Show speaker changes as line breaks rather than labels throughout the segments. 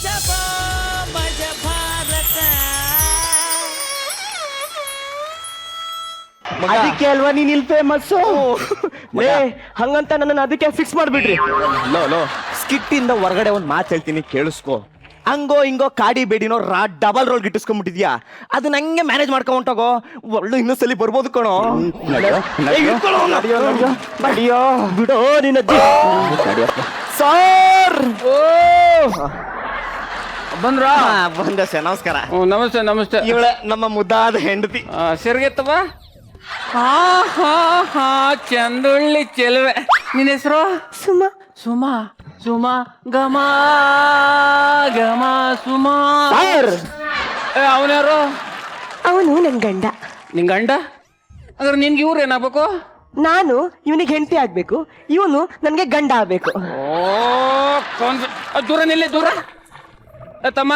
ಗಜಬಾ ಮಜ ಭಾರತ.
ಅದಕ್ಕೆ ಅಲ್ವಾ ನೀನ್ ಇಲ್ಲಿ ಫೇಮಸ್ಸು.
ಲೇ ಹಂಗಂತ ನನ್ನ ಅದಕ್ಕೆ ಫಿಕ್ಸ್ ಮಾಡ್ಬಿಡ್ರಿ. ಲೋ ಸ್ಕಿಟ್ ಇಂದ ಹೊರಗಡೆ ಒಂದ್ ಮಾತು ಹೇಳ್ತೀನಿ ಕೇಳಿಸ್ಕೊ. ಹಂಗೋ ಹಿಂಗೋ ಕಾಡಿ ಬೇಡಿನೋ ಡಬಲ್ ರೋಲ್ ಗಿಟ್ಟಿಸ್ಕೊಂಡ್ಬಿಟ್ಟಿದ್ಯಾ, ಅದನ್ನ ಹಂಗೆ ಮ್ಯಾನೇಜ್ ಮಾಡ್ಕೊಂಡ್ ಹೊಂಟೋಗೋ. ಒಳ್ಳೆ ಇನ್ನೊಂದ್ಸಲಿ ಬರ್ಬೋದು ಕಣೋ.
ಅಯ್ಯೋ
ಬಿಡೋ ನಿನ್ನ ಸರ್.
ಬಂದ್ರ
ಬಂದ ಸರ್, ನಮಸ್ಕಾರ.
ನಮಸ್ತೆ ನಮಸ್ತೆ.
ಇವಳ ನಮ್ಮ ಮುದ್ದಾದ ಹೆಂಡತಿ.
ಸರಿಗೆತ್ತವ. ಹಾ ಹಾ ಹಾ ಚಂದುಳ್ಳಿ ಚೆಲುವೆ. ನಿನ್ನ ಹೆಸರು?
ಸುಮಾ.
ಸುಮಾ ಸುಮಾ ಗಮ ಗಮ ಸುಮಾ. ಅವನ್ಯಾರು?
ಅವನು ನನ್ ಗಂಡ.
ನಿನ್ ಗಂಡ? ಅಂದ್ರೆ ನಿನ್ಗೆ ಇವ್ರು ಏನಾಗ್ಬೇಕು?
ನಾನು ಇವನಿಗೆ ಹೆಂಡತಿ ಆಗ್ಬೇಕು, ಇವನು ನನ್ಗೆ ಗಂಡ ಆಗ್ಬೇಕು.
ದೂರ ನಿಲ್ಲಿ ದೂರ. ತಮ್ಮ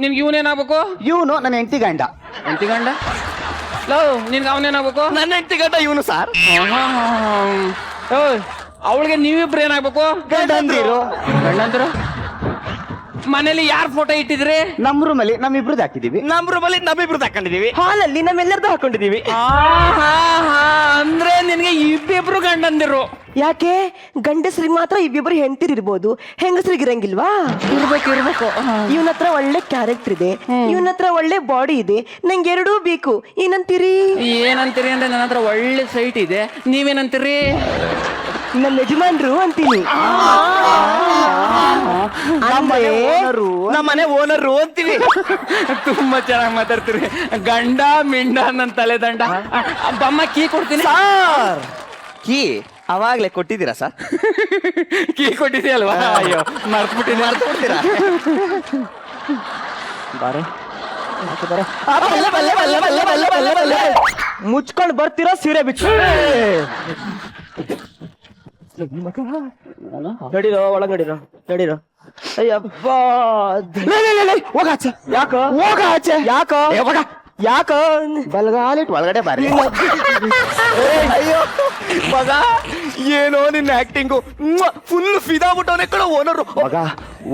ನಿನ್ಗೆ ಇವನೇನಾಗ್ಬೇಕು?
ಇವನು ನನ್ನ ಹೆಂಡತಿ ಗಂಡ.
ಹೆಂಡತಿ ಗಂಡ? ಲವ್ ನಿನ್ಗೆ ಅವನೇನಾಗ್ಬೇಕು?
ನನ್ನ ಹೆಂಡತಿ ಗಂಡ ಇವನು ಸರ್.
ಅವಳಿಗೆ ನೀವಿಬ್ರು ಏನಾಗ್ಬೇಕು?
ಗಂಡಂದಿರು.
ಗಂಡಂದ್ರು? ಮನೇಲಿ ಯಾರ್ ಫೋಟೋ ಇಟ್ಟಿದ್ರಿ?
ನಮ್ಮ ರೂಮಲ್ಲಿ ನಮ್ಮಿಬ್ರದ್ದು ಹಾಕಿದೀವಿ.
ನಮ್ಮ ರೂಮಲ್ಲಿ ನಮ್ಮಿಬ್ರದ್ದು ಹಾಕೊಂಡಿದೀವಿ.
ಹಾಲಲ್ಲಿ ನಮ್ಮೆಲ್ಲರದು ಹಾಕೊಂಡಿದೀವಿ.
ಅಂದ್ರೆ ನಿನ್ಗೆ ಇಬ್ಬಿಬ್ರು ಗಂಡಂದಿರು.
ಯಾಕೆ ಗಂಡಸ್ರಿಗೆ ಮಾತ್ರ ಇಬ್ಬಿಬ್ರು ಹೆಂಡತಿರಿರ್ಬೋದು, ಹೆಂಗಸ್ರಿಗೆ ಇರಂಗಿಲ್ವಾ?
ಇರ್ಬೇಕು.
ಇವನ ಹತ್ರ ಒಳ್ಳೆ ಕ್ಯಾರೆಕ್ಟರ್ ಇದೆ, ಇವನ ಹತ್ರ ಒಳ್ಳೆ ಬಾಡಿ ಇದೆ, ನಂಗೆ ಎರಡೂ ಬೇಕು. ಏನಂತೀರಿ?
ಏನಂತೀರಿ ಅಂದ್ರೆ ನನ್ನ ಹತ್ರ ಒಳ್ಳೆ ಸೈಟ್ ಇದೆ, ನೀವೇನಂತೀರಿ?
ನಮ್ಮ ಯಜಮಾನ್ರು ಅಂತೀನಿ.
ನಮ್ಮ ಮನೆ ಓನರು ಅಂತೀವಿ.
ತುಂಬಾ ಚೆನ್ನಾಗಿ ಮಾತಾಡ್ತೀರಿ. ಗಂಡ ಮಿಂಡ ನನ್ನ ತಲೆ ದಂಡ. ಬಮ್ಮ ಕೀ ಕೊಡ್ತೀನಿ.
ಕೀ ಅವಾಗ್ಲೇ ಕೊಟ್ಟಿದ್ದೀರಾ ಸರ್?
ಕೀ ಕೊಟ್ಟಿದ್ಯಲ್ವಾ? ಅಯ್ಯೋ ಮರ್ತ್ಬಿಟ್ಟಿನಿ.
ಮರ್ತ್ಬಿಡ್ತೀರಾ?
ಮುಚ್ಕೊಂಡು ಬರ್ತಿರೋ ಸೀರೆ ಬಿಚ್ಚ.
ನಡೀರೋ ಒಳಗ್ ನಡೀರೋ.
ಅಯ್ಯಪ್ಪ ಹೋಗಾಚೆ. ಯಾಕೋ ಹೋಗಾಚೆ. ಯಾಕೋ ಯಾಕೋ ಬಲ್ಗಾಲಿಟ್ ಒಳಗಡೆ ಬಾರಿ.
ಅಯ್ಯೋ ಮಗ, ಏನೋ ನಿನ್ನ ಆಕ್ಟಿಂಗು ಫುಲ್ ಫಿದಾಬಿಟ್ಟವನೇ ಕಣ ಓನರು.
ಮಗ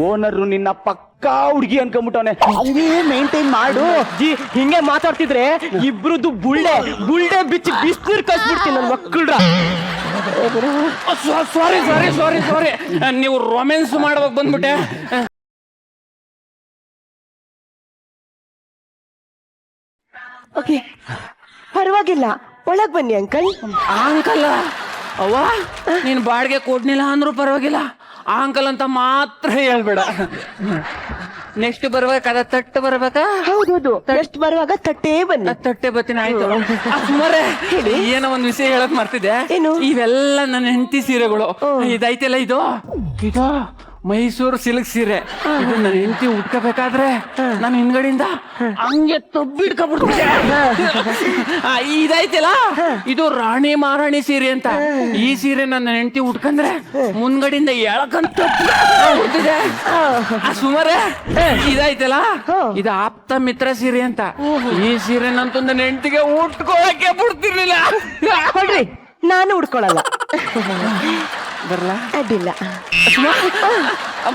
ಓನರು ನಿನ್ನ ಪಕ್ಕಾ ಹುಡುಗಿ ಅನ್ಕೊಂಡ್ಬಿಟ್ಟವನೆ. ಹಂಗೇ ಮೇಂಟೈನ್ ಮಾಡು.
ಜಿ ಹಿಂಗೆ ಮಾತಾಡ್ತಿದ್ರೆ ಇಬ್ರದ್ದು ಬುಲ್ಡೆ ಬಿಚ್ಚಿ ಬಿಸ್ನೀರ್ ಕಳ್ಸ್ಬಿಡ್ತೀನಿ ನನ್ನ ಮಕ್ಕಳ್ರ.
ಸಾರಿ ನೀವು ರೊಮ್ಯಾನ್ಸ್ ಮಾಡುವಾಗ ಬಂದ್ಬಿಟ್ಟೆ.
ಓಕೆ, ಪರವಾಗಿಲ್ಲ, ಒಳಗ್ ಬನ್ನಿ ಅಂಕಲ್.
ಅಂಕಲ್ ಅವ್ವ, ನೀನ್ ಬಾಡಿಗೆ ಕೊಡ್ನಿಲ್ಲ ಅಂದ್ರೂ ಪರವಾಗಿಲ್ಲ, ಆ ಅಂಕಲ್ ಅಂತ ಮಾತ್ರ ಹೇಳ್ಬೇಡ. ನೆಕ್ಸ್ಟ್ ಬರ್ಬೇಕಾದ ತಟ್ಟು ಬರ್ಬೇಕಾ?
ಹೌದೌದು, ಎಷ್ಟು ಬರುವಾಗ ತಟ್ಟೇ ಬನ್ನಿ.
ತಟ್ಟೆ ಬತ್ತೀನಿ. ಆಯ್ತು ಸುಮಾರೆ ಏನೋ ಒಂದ್ ವಿಷಯ ಹೇಳಕ್ ಮರ್ತಿದ್ದೆ.
ಏನು?
ಇವೆಲ್ಲ ನನ್ನ ಹೆಂಡತಿ ಸೀರೆಗಳು. ಇದೈತಿಲ್ಲ, ಇದು ಮೈಸೂರು ಸಿಲ್ಕ್ ಸೀರೆ. ಇದು ನನ್ನ ಹೆಂಡತಿ ಉಟ್ಕೋಬೇಕಾದ್ರೆ ನಾನು ಹಿಂದ್ಗಡೆಯಿಂದ ಹಂಗೆ ತಬ್ಬಿಡ್ಕೊಬಿಡ್ತೀನಿ. ಇದೈತಿಲ್ಲ, ಇದು ರಾಣಿ ಮಹಾರಾಣಿ ಸೀರೆ ಅಂತ. ಈ ಸೀರೆ ನನ್ನ ಹೆಂಡತಿ ಉಟ್ಕಂದ್ರೆ ಮುಂದ್ಗಡೆಯಿಂದ ಎಳಕಂತ ಸುಮಾರೆ. ಇದೈತಲ್ಲ, ಇದು ಆಪ್ತ ಮಿತ್ರ ಸೀರೆ ಅಂತ. ಈ ಸೀರೆ ನಂತೂ ನನ್ನ ಹೆಂಡತಿಗೆ ಉಟ್ಕೊಳಕ್ಕೆ ಬಿಡ್ತಿರ್ಲಿಲ್ಲ.
ಕೊಡ್ರಿ, ನಾನು ಉಡ್ಕೊಳಲ್ಲ.
ಬರಲ್ಲ
ಅಡ್ಡಿಲ್ಲ,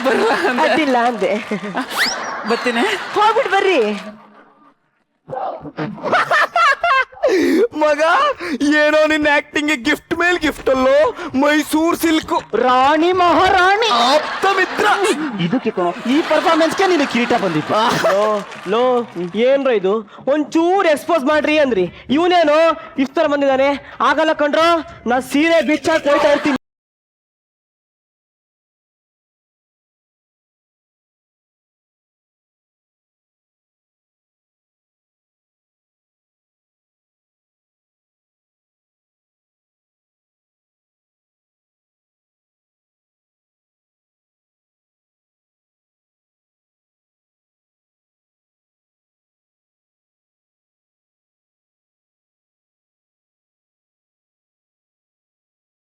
ಬರಲ್ಲ
ಅಡ್ಡಿಲ್ಲ ಅಂದೆ.
ಬರ್ತೀನಿ.
ಹೋಗ್ಬಿಟ್ಟು ಬರ್ರಿ.
ಮಗ, ಏನೋ ನಿನ್ನ ಆಕ್ಟಿಂಗ್ ಗಿಫ್ಟ್ ಮೇಲ್ ಗಿಫ್ಟ್ ಅಲ್ಲೋ. ಮೈಸೂರ್ ಸಿಲ್ಕ್
ರಾಣಿ ಮಹಾರಾಣಿ
ಆಪ್ತ ಮಿತ್ರ.
ಇದಕ್ಕೆ ಕಣೋ, ಈ ಪರ್ಫಾರ್ಮೆನ್ಸ್ಗೆ ನೀನು ಕಿರೀಟ ಬಂದಿತ್ತು.
ಲೋ ಏನ್ರ ಇದು, ಒಂಚೂರು ಎಕ್ಸ್ಪೋಸ್ ಮಾಡ್ರಿ ಅಂದ್ರಿ, ಇವನೇನೋ ಇಫ್ತಾರ ಬಂದಿದ್ದಾನೆ. ಆಗಲ್ಲ ಕಣ್ರೋ, ನಾ ಸೀರೆ ಬಿಚ್ಚಾಕ್ ಹೋಯ್ತಾ ಇರ್ತೀನಿ.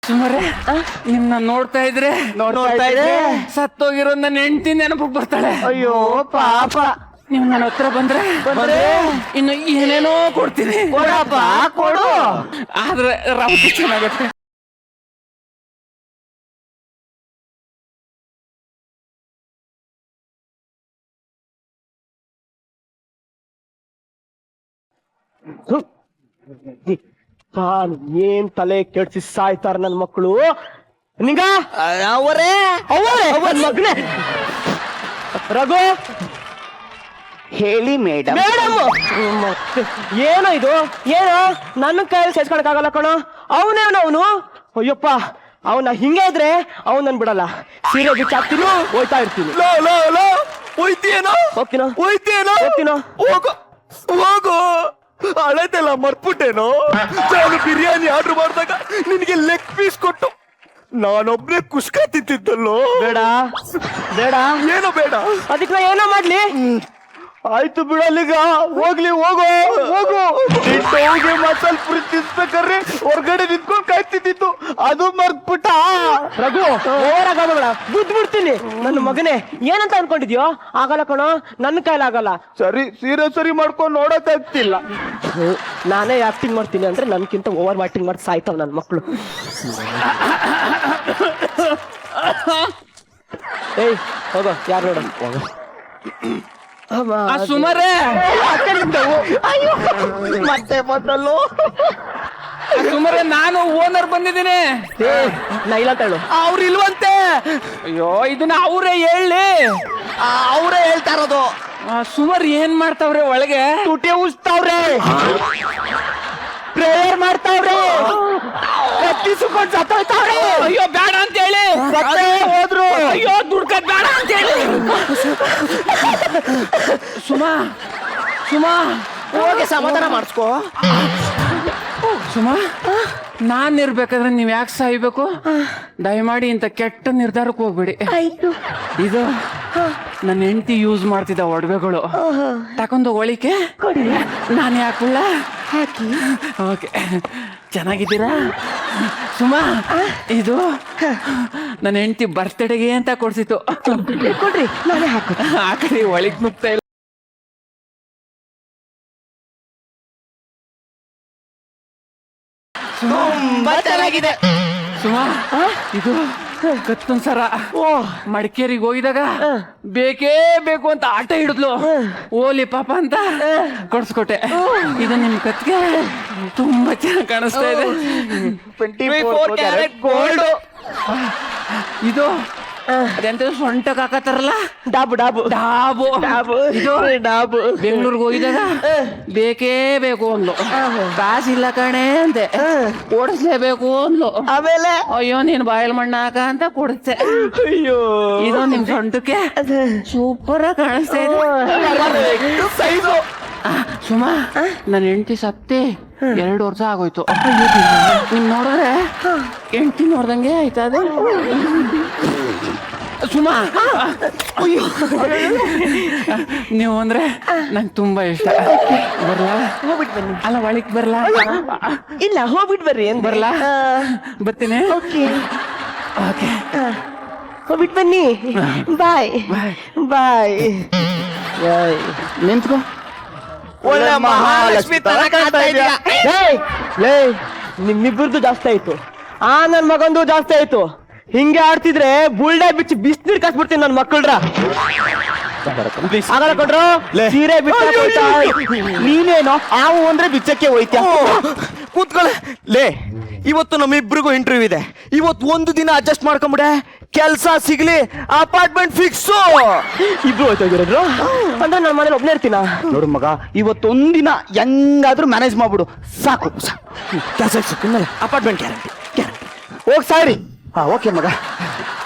ಸುಮಾರೆ ನಿಮ್ನ ನೋಡ್ತಾ ಇದ್ರೆ ಸತ್ತೋಗಿರೋ ನನ್ನ ಹೆಂಡತಿ ನೆನಪು ಬರ್ತಾಳೆ.
ಅಯ್ಯೋ ಪಾಪ.
ನೀವು ನನ್ನ ಹತ್ರ ಬಂದ್ರೆ ಇನ್ನು ಏನೇನೋ ಕೊಡ್ತೀನಿ.
ಕೊಡು.
ಆದ್ರೆ ರಾವತಿ ಚೆನ್ನಾಗತ್ತೆ.
ಏನ್ ತಲೆ ಕೆಡ್ಸಿ ಸಾಯ್ತಾರ ನನ್ ಮಕ್ಕಳು ನಿಂಗ ಅವರೇ ಮಗನೇ ರಘು
ಹೇಳಿ ಮೇಡಮ್.
ಮೇಡಮ್ ಏನೋ ಇದು ಏನೋ ನನ್ನ ಕೈಯಲ್ಲಿ ಸೇರ್ಸ್ಕೊಳಕ್ಕಾಗಲ್ಲ ಕಣೋ. ಅವನು ಅಯ್ಯಪ್ಪ ಅವನ ಹಿಂಗೆ ಇದ್ರೆ ಅವನ್ ನನ್ ಬಿಡಲ್ಲ. ಸೀರೆ ಬಿಚ್ಚಾಕ್ತೀನಿ ಹೋಯ್ತಾ ಇರ್ತೀನಿ.
ಹೋಯ್ತೀನೋ
ಹೋಗ್ತೀನೋ
ಹೋಯ್ತೀನೋ
ಹೋಗ್ತೀನೋ
ಹೋಗು ಹಳೆದೆಲ್ಲ ಮರ್ಬಿಟ್ಟೇನೋ. ನಾನು ಬಿರಿಯಾನಿ ಆರ್ಡರ್ ಮಾಡಿದಾಗ ನಿನಗೆ ಲೆಗ್ ಪೀಸ್ ಕೊಟ್ಟು ನಾನೊಬ್ನೇ ಕುಷ್ಕ ತಿಂತಿದ್ದಲ್ಲೋ.
ಬೇಡ ಬೇಡ
ಏನೋ ಬೇಡ.
ಅದಕ್ಕೆ ನಾ ಏನೋ ಮಾಡ್ಲಿ.
ಆಯ್ತು ಬಿಡಲ್ಲೀಗ ಹೋಗ್ಲಿ ಹೋಗು ಹೋಗಿ ಮಸಾಲೆ ಪುರಿ ತಿನ್ಸ್ಬೇಕಾದ್ರೆ ಹೊರ್ಗಡೆ ನಿಂತ್ಕೊಂಡು ಕಾಯ್ತಿದ್ದಿತ್ತು ಅದು ಮರ್ತ್ಬಿಟ್ಟ.
ರಘು ಓವರಾಗಬೇಡ ಬುದ್ಧಿ ಬಿಡ್ತೀನಿ. ನನ್ನ ಮಗನೇ ಏನಂತ ಅನ್ಕೊಂಡಿದ್ಯೋ ಆಗಲ್ಲ ಕಣೋ, ನನ್ನ ಕೈಲಾಗಲ್ಲ.
ಸರಿ ಸೀರೆ ಸರಿ ಮಾಡ್ಕೊಂಡು ನೋಡಕ್ ಆಗ್ತಿಲ್ಲ.
ನಾನೇ ಆಕ್ಟಿಂಗ್ ಮಾಡ್ತೀನಿ ಅಂದ್ರೆ ನನ್ಕಿಂತ ಓವರ್ ಆಕ್ಟಿಂಗ್ ಮಾಡಿ ಸಾಯ್ತಾವ್ ನನ್ನ ಮಕ್ಕಳು. ಏಯ್ ಹೋಗೋ ಯಾರು ನೋಡ ಹೋಗೋ.
ಸುಮಾರೇ
ಮತ್ತೆ ಮೊದಲು
ಸುಮಾರೇ ನಾನು ಓನರ್ ಬಂದಿದ್ದೀನಿ.
ನಾ ಇಲ್ಲ ತೇಳು.
ಅವ್ರು ಇಲ್ವಂತೆ.
ಅಯ್ಯೋ ಇದನ್ನ ಅವರೇ ಹೇಳಿ.
ಅವರೇ ಹೇಳ್ತಾ ಇರೋದು.
ಸುಮಾರು ಏನ್ ಮಾಡ್ತಾವ್ರೆ ಒಳಗೆ?
ತುಟಿ ಉಸ್ತಾವ್ರೆ,
ಪ್ರೇಯರ್ ಮಾಡ್ತಾವ್ರೆ,
ಕತ್ತಿಸ್ಕೊಂಡ್ ಸತ್ತೋಯ್ತಾವ್ರೆ.
ಅಯ್ಯೋ ಬೇಡ ಅಂತ ಹೇಳಿ
ಹೋದ್ರು.
ಅಯ್ಯೋ ದುಡ್ಕದ್ ಬೇಡ ಅಂತ ಹೇಳಿ. ಸುಮಾ
ಹೋಗಿ ಸಮಾಧಾನ ಮಾಡಿಸ್ಕೋ.
ಸುಮಾ ನಾನ್ ಇರ್ಬೇಕಾದ್ರೆ ನೀವ್ ಯಾಕೆ ಸಾಯ್ಬೇಕು? ದಯಮಾಡಿ ಇಂಥ ಕೆಟ್ಟ ನಿರ್ಧಾರಕ್ಕೆ ಹೋಗ್ಬೇಡಿ.
ಆಯ್ತು.
ಇದು ನನ್ನ ಹೆಂಡತಿ ಯೂಸ್ ಮಾಡ್ತಿದ್ದ ಒಡವೆಗಳು ತಕೊಂಡು ಒಳಿಕೆ ನಾನು ಯಾಕುಳ್ಳ
ಹಾಕಿ.
ಓಕೆ ಚೆನ್ನಾಗಿದ್ದೀರಾ ಸುಮಾ? ಇದು ನನ್ನ ಹೆಂಡತಿ ಬರ್ತ್ಡೇಗೆ ಅಂತ ಕೊಡ್ಸಿತ್ತು.
ಕೊಡ್ರಿ ನಾನೇ ಹಾಕಿ.
ಆ ಕಡೆ ಒಳಗ್ ನುಗ್ತಾ ಇಲ್ಲ.
ತುಂಬಾ ಚೆನ್ನಾಗಿದೆ.
ಸುಮಾ ಇದು ಕತ್ತನ್ ಸರ ಮಡಿಕೇರಿಗೆ ಹೋಗಿದಾಗ ಬೇಕೇ ಬೇಕು ಅಂತ ಆಟ ಹಿಡಿದ್ಲು. ಓಲಿ ಪಾಪ ಅಂತ ಕೊಡ್ಸ್ಕೊಟ್ಟೆ. ಇದು ನಿಮ್ ಕತ್ಗೆ ತುಂಬಾ ಚೆನ್ನಾಗಿ ಕಾಣಿಸ್ತಾ ಇದೆ.
24 ಕ್ಯಾರೆಟ್ ಗೋಲ್ಡ್.
ಇದು ಅದೆಂತ ಸೊಂಟಕ್ಕೆ ಹಾಕತ್ತಾರಲ್ಲ
ಡಾಬು ಡಾಬು
ಡಾಬು
ಡಾಬು
ಇದು
ಡಾಬು.
ಬೆಂಗಳೂರಿಗೆ ಹೋಗಿದಾಗ ಬೇಕೇ ಬೇಕು ಅಂದ್ಲು. ಕಾಸಿಲ್ಲ ಕಣೆ ಅಂತೆ, ಕೊಡಿಸ್ಲೇಬೇಕು ಅಂದ್ಲು.
ಆಮೇಲೆ
ಅಯ್ಯೋ ನೀನ್ ಬಾಯಲ್ ಮಣ್ಣ ಹಾಕ ಅಂತ ಕೊಡುತ್ತೆ.
ಅಯ್ಯೋ
ಇದು ನಿಮ್ ಸೊಂಟಕ್ಕೆ ಸೂಪರ್ ಆಗಿ ಕಾಣಿಸ್ತಾ ಇದೆ.
ಸೈಜು.
ಸುಮಾ ನನ್ನ ಹೆಂಡತಿ ಸತ್ತಿ 2 ವರ್ಷ ಆಗೋಯ್ತು. ನಿಮ್ ನೋಡಿದ್ರೆ ಹೆಂಡತಿ ನೋಡ್ದಂಗೆ ಆಯ್ತಾ ಅದು. ಸುಮಾ ನೀವು ಅಂದ್ರೆ ನಂಗೆ ತುಂಬಾ ಇಷ್ಟ. ಬರ್ಲಾ?
ಹೋಗ್ಬಿಟ್ಟು ಬನ್ನಿ.
ಅಲ್ಲ ಒಳಗ್ ಬರ್ಲಾ?
ಇಲ್ಲ ಹೋಗ್ಬಿಟ್ಟು ಬರ್ರಿ ಏನ್
ಬರ್ಲಾ? ಬರ್ತೀನಿ.
ಓಕೆ
ಓಕೆ
ಹೋಗ್ಬಿಟ್ಟು ಬನ್ನಿ. ಬಾಯ್ ಬಾಯ್ ಬಾಯ್.
ನಿಂತ್ಕೋ.
ಒಳ್ಳೆ ಮಹಾಲಕ್ಷ್ಮಿ ತರ ಕಾಣ್ತಾ ಇದೀಯ.
ಲೇ ನಿಮ್ಮಿಬ್ಬರದು ಜಾಸ್ತಿ ಆಯ್ತು, ನನ್ ಮಗಂದು ಜಾಸ್ತಿ ಆಯ್ತು. ಹಿಂಗೆ ಆಡ್ತಿದ್ರೆ ಬುಲ್ಡಾ ಬಿಚ್ಚಿ ಬಿಸ್ನೀರ್ ಕಾಸ್ಬಿಡ್ತೀನಿ ನನ್ ಮಕ್ಕಳ್ರ. ಆಗಲ್ಲ ಕೊಡ್ರು ಸೀರೆ ಬಿಟ್ಟು
ನೀನೇನೋ ಆವು ಅಂದ್ರೆ ಬಿಚ್ಚಕ್ಕೆ ಹೋಯ್ತ್ಯಾ? ಕೂತ್ಕೊಳ್ಳೆ. ಲೇ ಇವತ್ತು ನಮ್ಮಿಬ್ರಿಗೂ ಇಂಟರ್ವ್ಯೂ ಇದೆ. ಇವತ್ತು ಒಂದು ದಿನ ಅಡ್ಜಸ್ಟ್ ಮಾಡ್ಕೊಂಬಿಡೆ, ಕೆಲ್ಸ ಸಿಗ್ಲಿ, ಅಪಾರ್ಟ್ಮೆಂಟ್ ಫಿಕ್ಸು.
ಇಬ್ರು ಹೋಯ್ತಾ ಇದ್ರು ಅಂದ್ರೆ ನನ್ನ ಮನೇಲಿ ಒಬ್ನೇ ಇರ್ತೀನ.
ನೋಡು ಮಗ, ಇವತ್ತೊಂದಿನ ಹೆಂಗಾದ್ರೂ ಮ್ಯಾನೇಜ್ ಮಾಡ್ಬಿಡು ಸಾಕು. ಕೆಲಸ ಸಿಕ್ಕಿದ್ಮೇಲೆ ಅಪಾರ್ಟ್ಮೆಂಟ್ ಗ್ಯಾರಂಟಿ ಗ್ಯಾರಂಟಿ. ಹೋಗ್ ಸಾರಿ. ಓಕೆ ಮಗ.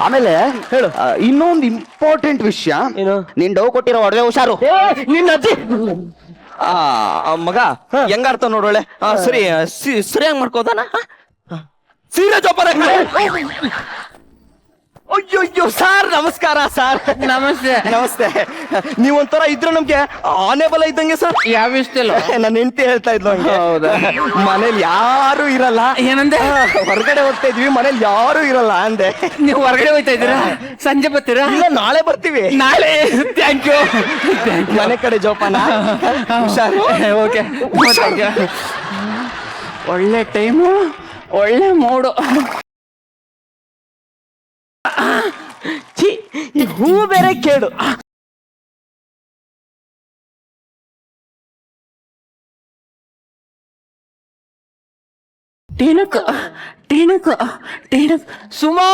ಆಮೇಲೆ
ಹೇಳು.
ಇನ್ನೊಂದು ಇಂಪಾರ್ಟೆಂಟ್ ವಿಷಯ.
ಏನು?
ನೀನ್ ಡವ್ ಕೊಟ್ಟಿರೋ ಒಡವೆ ಹುಷಾರು.
ನಿನ್ನ ಅಜ್ಜಿ
ಮಗ ಹೆಂಗಾರ್ತ ನೋಡೊಳ್ಳೆ. ಸರಿ ಸರಿಯಾಗಿ ಮಾಡ್ಕೋದಾನ. ಸೀರೆ ಜೋಪಾನ. ಅಯ್ಯೋ ಸಾರ್ ನಮಸ್ಕಾರ. ಸಾರ್
ನಮಸ್ತೆ.
ನಮಸ್ತೆ. ನೀವೊಂಥರ ಇದ್ರೆ ನಮ್ಗೆ ಆನೆ ಬಲ ಇದ್ದಂಗೆ ಸರ್.
ಯಾವ ಇಷ್ಟಲ್ಲ
ನನ್ನ ಹೆಂಡತಿ ಹೇಳ್ತಾ ಇದ್ಲು ಹಂಗೆ.
ಹೌದಾ?
ಮನೇಲಿ ಯಾರು ಇರಲ್ಲ.
ಏನಂದೆ?
ಹೊರಗಡೆ ಹೋಗ್ತಾ ಇದೀವಿ, ಮನೇಲಿ ಯಾರು ಇರಲ್ಲ ಅಂದೆ.
ನೀವು ಹೊರಗಡೆ ಹೋಯ್ತಾ ಇದ್ದೀರಾ? ಸಂಜೆ ಬರ್ತೀರಾ?
ಇಲ್ಲ ನಾಳೆ ಬರ್ತೀವಿ.
ನಾಳೆ. Thank you.
ಮನೆ ಕಡೆ ಜೋಪಾನ. ಹುಷಾರು.
ಓಕೆ. ಒಳ್ಳೆ ಟೈಮು, ಒಳ್ಳೆ ಮೂಡು.
ಈ ಹೂ ಬೇರೆ ಕೇಳು.
ಟೀನಕ್ ಟೀನಕ್ ಟೀನಕ್ ಸುಮಾ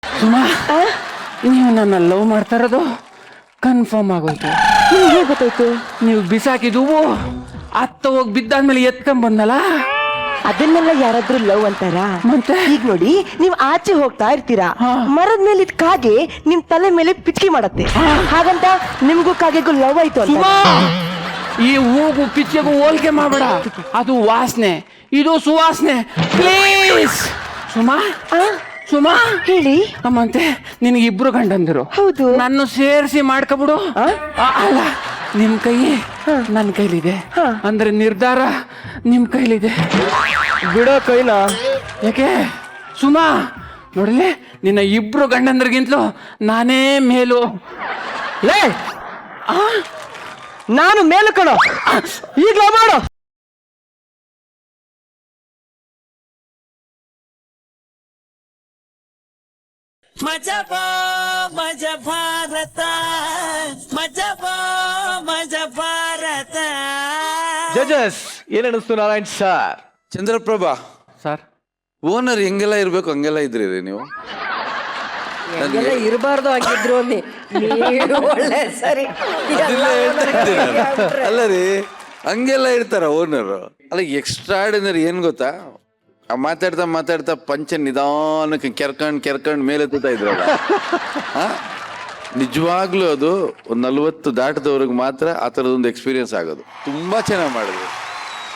ಸುಮಾ ನೀವು ನನ್ನ ಲವ್ ಮಾಡ್ತಾ ಇರೋದು ಕನ್ಫರ್ಮ್ ಆಗೋಯ್ತು.
ನಿಮ್ಗೆ ಹೇಗೆ ಗೊತ್ತಾಯ್ತು?
ನೀವು ಬಿಸಾಕಿದ್ದು ಅತ್ತ ಹೋಗಿ ಬಿದ್ದಾದ್ಮೇಲೆ ಎತ್ಕೊಂಡ್ ಬಂದಲ್ಲ.
ಅದನ್ನೆಲ್ಲ ಯಾರಾದ್ರೂ ಲವ್ ಅಂತಾರ?
ಮತ್ತೆ?
ಈಗ ನೋಡಿ, ನೀವ್ ಆಚೆ ಹೋಗ್ತಾ ಇರ್ತೀರಾ, ಮರದ ಮೇಲೆ ಇದ್ ಕಾಗೆ ನಿಮ್ ತಲೆ ಮೇಲೆ ಪಿಚ್ಕಿ ಮಾಡತ್ತೆ, ಹಾಗಂತ ನಿಮ್ಗೂ ಕಾಗೆಗೂ ಲವ್ ಆಯ್ತು ಅಂತ?
ಸುಮಾ ಈ ಹೂಗು ಪಿಚ್ಚೆಗೂ ಹೋಲಿಕೆ ಮಾಡಬೇಡ. ಅದು ವಾಸನೆ, ಇದು ಸುವಾಸನೆ. ಪ್ಲೀಸ್ ಸುಮಾ ಸುಮಾ
ಹೇಳಿ.
ಅಮ್ಮಂತೆ ನಿನಗೆ ಇಬ್ರು ಗಂಡಂದಿರು.
ಹೌದು.
ನನ್ನ ಸೇರಿಸಿ ಮಾಡ್ಕೊಬಿಡು. ಅಲ್ಲ, ನಿಮ್ ಕೈ ನನ್ನ ಕೈಲಿದೆ ಅಂದ್ರೆ ನಿರ್ಧಾರ ನಿಮ್ ಕೈಲಿದೆ.
ಬಿಡೋ ಕೈನಾ.
ಯಾಕೆ ಸುಮಾ ನೋಡಲೆ, ನಿನ್ನ ಇಬ್ರು ಗಂಡಂದ್ರಿಗಿಂತಲೂ ನಾನೇ ಮೇಲು.
ಲೇ, ನಾನು ಮೇಲು ಕಣೋ, ಈಗ್ಲೇ ಮಾಡು.
मजा भारत मजा भारत.
ಜಜಸ್ ಏನ್ ಅನಿಸ್ತು Narayan sir?
Chandraprabha
sir,
owner ಹೆಂಗೆಲ್ಲ ಇರ್ಬೇಕು ಹಂಗೆಲ್ಲ ಇದ್ರಿ ನೀವು.
ಇರಬಾರ್ದು ಆಗಿದ್ರು ಅಲ್ಲಿ ನೀವು ಒಳ್ಳೆ ಸರಿ
ಅದೆಲ್ಲ ಹೇಳ್ತಾ ಇದ್ದೀನಿ ನಾನು. ಅಲ್ಲ ರೀ, ಹಂಗೆಲ್ಲ ಇರ್ತಾರ ಓನರ್. ಅಲ್ಲ, ಎಕ್ಸ್ಟ್ರಾಡಿನರಿ ಏನ್ ಗೊತ್ತಾ, ಮಾತಾಡ್ತಾ ಮಾತಾಡ್ತಾ ಪಂಚ ನಿಧಾನಕ್ಕೆ ಕೆರ್ಕಂಡ್ ಮೇಲೆ ಎತ್ತುತ್ತಾ ಇದ್ರಲ್ಲ. ನಿಜವಾಗ್ಲೂ ಅದು ಒಂದು 40 ದಾಟದವ್ರಿಗೆ ಮಾತ್ರ ಆ ಥರದೊಂದು ಎಕ್ಸ್ಪೀರಿಯನ್ಸ್ ಆಗೋದು. ತುಂಬಾ ಚೆನ್ನಾಗಿ ಮಾಡಿದ್ರು.